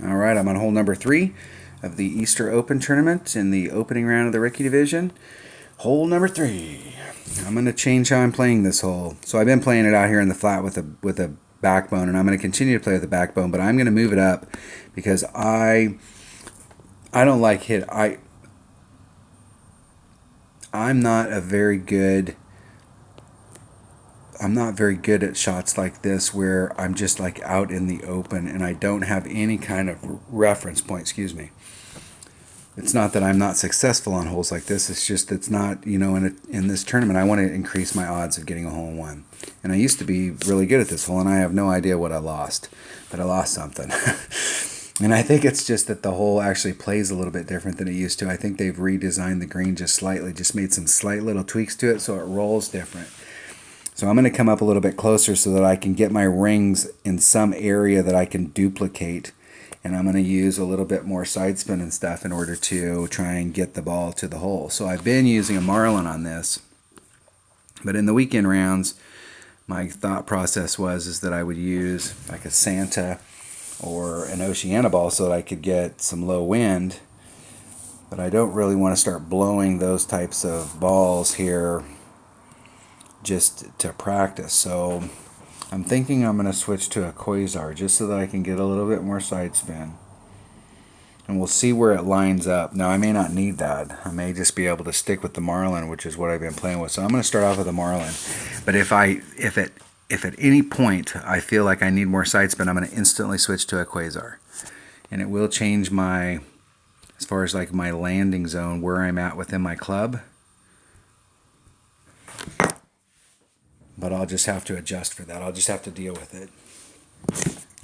All right, I'm on hole number 3 of the Easter Open tournament in the opening round of the Rookie Division. Hole number 3. I'm going to change how I'm playing this hole. So I've been playing it out here in the flat with a backbone, and I'm going to continue to play with the backbone, but I'm going to move it up because I don't like hit. I'm not a very good I'm not very good at shots like this where I'm just like out in the open and I don't have any kind of reference point. Excuse me. It's not that I'm not successful on holes like this. It's just it's not, in this tournament, I want to increase my odds of getting a hole in one. And I used to be really good at this hole, and I have no idea what I lost. But I lost something. And I think it's just that the hole actually plays a little bit different than it used to. I think they've redesigned the green just slightly, just made some slight little tweaks to it so it rolls different. So I'm going to come up a little bit closer so that I can get my rings in some area that I can duplicate. And I'm going to use a little bit more side spin and stuff in order to try and get the ball to the hole. So I've been using a Marlin on this. But in the weekend rounds, my thought process is that I would use like a Santa or an Oceana ball so that I could get some low wind. But I don't really want to start blowing those types of balls here just to practice. So I'm thinking I'm going to switch to a Quasar just so that I can get a little bit more side spin. And we'll see where it lines up. Now, I may not need that. I may just be able to stick with the Marlin, which is what I've been playing with. So I'm going to start off with the Marlin. But if at any point I feel like I need more side spin, I'm going to instantly switch to a Quasar. And it will change as far as like my landing zone, where I'm at within my club. But I'll just have to adjust for that. I'll just have to deal with it.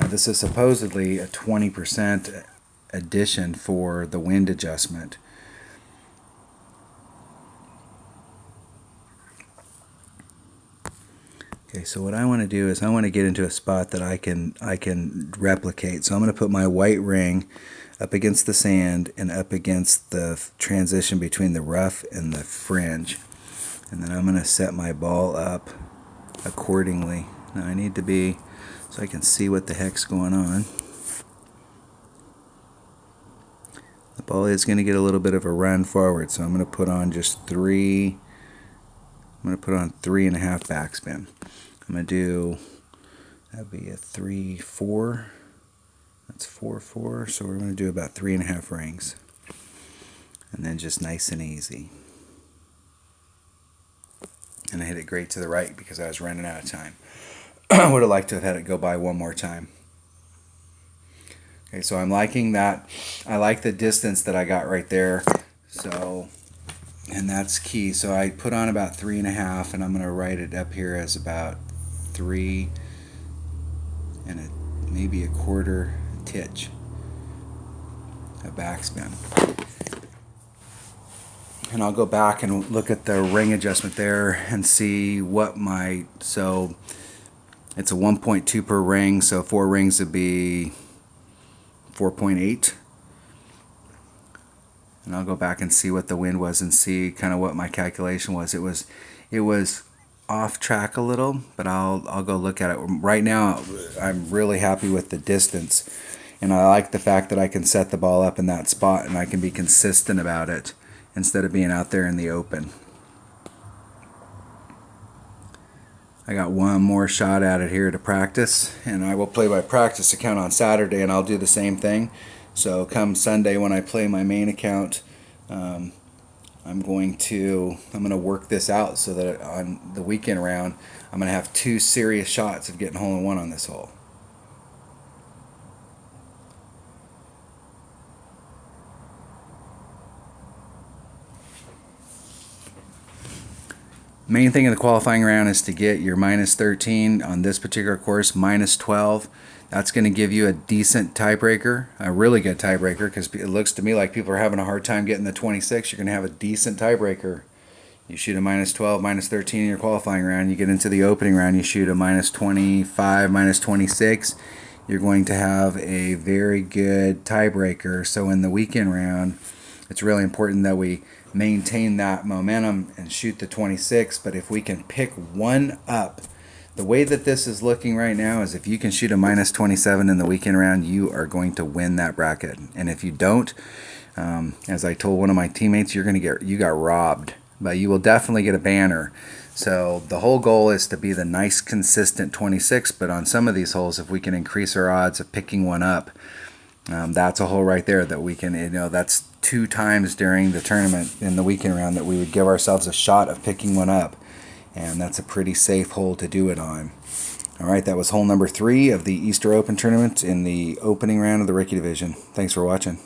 Now, this is supposedly a 20% addition for the wind adjustment. Okay, so what I want to do is I want to get into a spot that I can replicate. So I'm going to put my white ring up against the sand and up against the transition between the rough and the fringe. And then I'm going to set my ball up accordingly. Now I need to be so I can see what the heck's going on. The ball is going to get a little bit of a run forward, so I'm going to put on just 3. I'm going to put on 3.5 backspin. I'm going to do, that'd be a 3-4. That's 4-4. So we're going to do about 3.5 rings, and then just nice and easy. And I hit it great to the right because I was running out of time. I would have liked to have had it go by one more time. Okay, so I'm liking that. I like the distance that I got right there. So, and that's key. So I put on about 3.5, and I'm going to write it up here as about 3 and maybe a quarter titch, a backspin. And I'll go back and look at the ring adjustment there and see what so it's a 1.2 per ring, so 4 rings would be 4.8. And I'll go back and see what the wind was and see kind of what my calculation was. It was off track a little, but I'll go look at it. Right now, I'm really happy with the distance, and I like the fact that I can set the ball up in that spot and I can be consistent about it instead of being out there in the open. I got one more shot at it here to practice, and I will play my practice account on Saturday, and I'll do the same thing. So come Sunday when I play my main account, I'm going to work this out so that on the weekend round I'm going to have 2 serious shots of getting hole in one on this hole. Main thing in the qualifying round is to get your minus 13 on this particular course, minus 12. That's going to give you a decent tiebreaker, a really good tiebreaker, because it looks to me like people are having a hard time getting the 26. You're going to have a decent tiebreaker. You shoot a minus 12, minus 13 in your qualifying round. You get into the opening round, you shoot a minus 25, minus 26. You're going to have a very good tiebreaker. So in the weekend round, it's really important that we maintain that momentum and shoot the 26. But if we can pick one up the way that this is looking right now is if you can shoot a minus 27 in the weekend round, you are going to win that bracket. And if you don't, as I told one of my teammates, you got robbed. But you will definitely get a banner. So the whole goal is to be the nice, consistent 26. But on some of these holes, if we can increase our odds of picking one up, that's a hole right there that we can, that's 2 times during the tournament in the weekend round that we would give ourselves a shot of picking one up. And that's a pretty safe hole to do it on. All right, that was hole number 3 of the Easter Open tournament in the opening round of the Rookie Division. Thanks for watching.